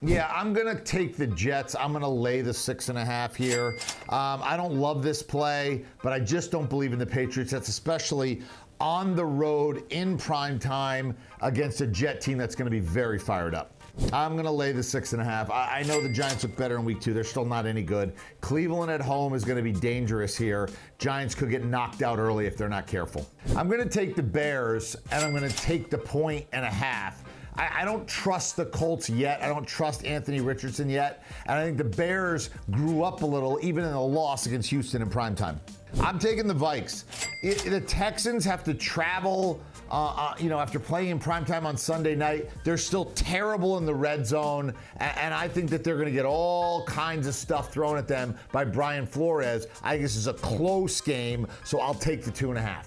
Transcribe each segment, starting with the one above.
Yeah, I'm going to take the Jets. I'm going to lay the 6.5 here. I don't love this play, but I just don't believe in the Patriots. That's especially on the road in prime time against a Jet team that's going to be very fired up. I'm going to lay the 6.5. I know the Giants look better in week 2. They're still not any good. Cleveland at home is going to be dangerous here. Giants could get knocked out early if they're not careful. I'm going to take the Bears, and I'm going to take the 1.5. I don't trust the Colts yet. I don't trust Anthony Richardson yet. And I think the Bears grew up a little, even in a loss against Houston in primetime. I'm taking the Vikes. The Texans have to travel, after playing in primetime on Sunday night. They're still terrible in the red zone. And I think that they're going to get all kinds of stuff thrown at them by Brian Flores. I think this is a close game, so I'll take the 2.5.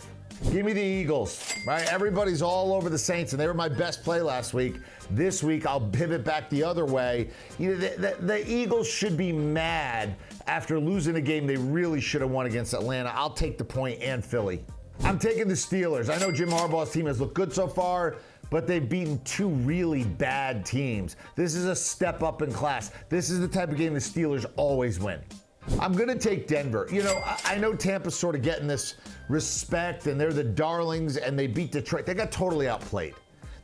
Give me the Eagles, right? Everybody's all over the Saints, and they were my best play last week. This week, I'll pivot back the other way. The Eagles should be mad after losing a game they really should have won against Atlanta. I'll take the point and Philly. I'm taking the Steelers. I know Jim Harbaugh's team has looked good so far, but they've beaten 2 really bad teams. This is a step up in class. This is the type of game the Steelers always win. I'm going to take Denver. I know Tampa's sort of getting this respect, and they're the darlings, and they beat Detroit. They got totally outplayed.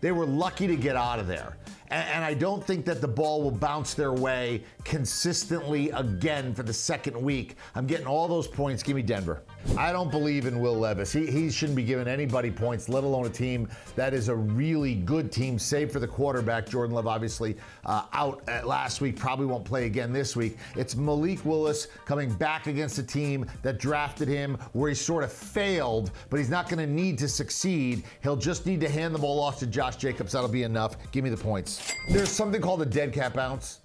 They were lucky to get out of there. And I don't think that the ball will bounce their way consistently again for the second week. I'm getting all those points. Give me Denver. I don't believe in Will Levis. He shouldn't be giving anybody points, let alone a team that is a really good team, save for the quarterback. Jordan Love obviously out last week, probably won't play again this week. It's Malik Willis coming back against a team that drafted him where he sort of failed, but he's not going to need to succeed. He'll just need to hand the ball off to Josh Jacobs. That'll be enough. Give me the points. There's something called a dead cat bounce,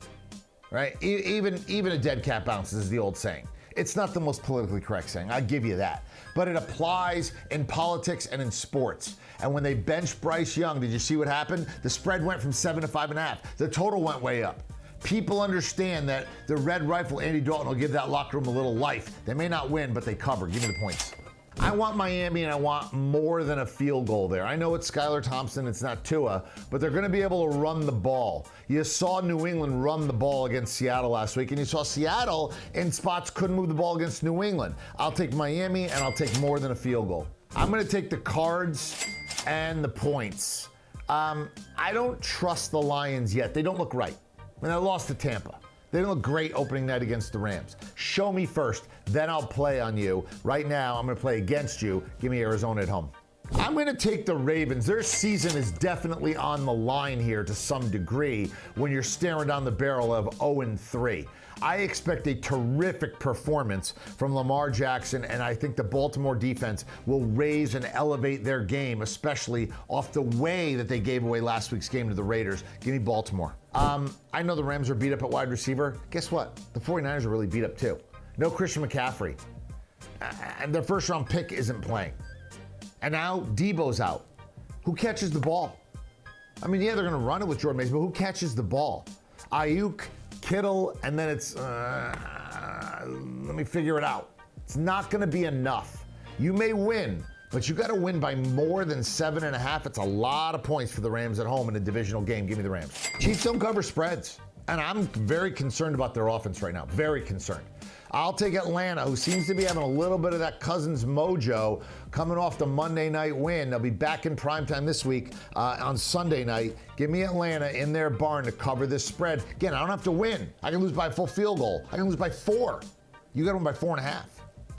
right? Even a dead cat bounces is the old saying. It's not the most politically correct saying, I give you that. But it applies in politics and in sports. And when they benched Bryce Young, did you see what happened? The spread went from 7 to 5.5. The total went way up. People understand that the Red Rifle, Andy Dalton, will give that locker room a little life. They may not win, but they cover. Give me the points. I want Miami, and I want more than a field goal there. I know it's Skylar Thompson, it's not Tua, but they're going to be able to run the ball. You saw New England run the ball against Seattle last week, and you saw Seattle in spots couldn't move the ball against New England. I'll take Miami, and I'll take more than a field goal. I'm going to take the Cards and the points. I don't trust the Lions yet. They don't look right. I mean, they lost to Tampa. They didn't look great opening night against the Rams. Show me first, then I'll play on you. Right now, I'm going to play against you. Give me Arizona at home. I'm going to take the Ravens. Their season is definitely on the line here to some degree when you're staring down the barrel of 0-3. I expect a terrific performance from Lamar Jackson, and I think the Baltimore defense will raise and elevate their game, especially off the way that they gave away last week's game to the Raiders. Give me Baltimore. I know the Rams are beat up at wide receiver. Guess what? The 49ers are really beat up too. No Christian McCaffrey. And their first round pick isn't playing. And now Debo's out. Who catches the ball? I mean, yeah, they're going to run it with Jordan Mason, but who catches the ball? Ayuk, Kittle, and then it's, let me figure it out. It's not going to be enough. You may win, but you got to win by more than 7.5. It's a lot of points for the Rams at home in a divisional game. Give me the Rams. Chiefs don't cover spreads. And I'm very concerned about their offense right now. Very concerned. I'll take Atlanta, who seems to be having a little bit of that Cousins mojo coming off the Monday night win. They'll be back in primetime this week on Sunday night. Give me Atlanta in their barn to cover this spread. Again, I don't have to win. I can lose by a full field goal. I can lose by 4. You got to win by 4.5.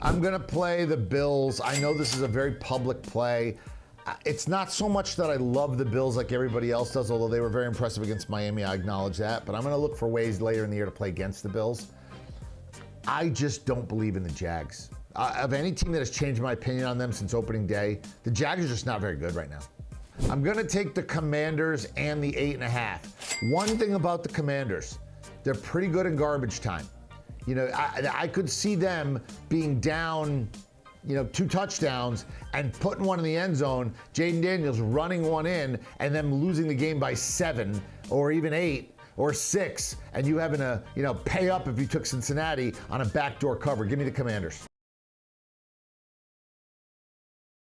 I'm going to play the Bills. I know this is a very public play. It's not so much that I love the Bills like everybody else does, although they were very impressive against Miami. I acknowledge that. But I'm going to look for ways later in the year to play against the Bills. I just don't believe in the Jags. Of any team that has changed my opinion on them since opening day, the Jags are just not very good right now. I'm going to take the Commanders and the 8.5. One thing about the Commanders, they're pretty good in garbage time. I could see them being down, 2 touchdowns and putting one in the end zone, Jaden Daniels running one in, and them losing the game by 7 or even 8. Or 6, and you having to, pay up if you took Cincinnati on a backdoor cover. Give me the Commanders.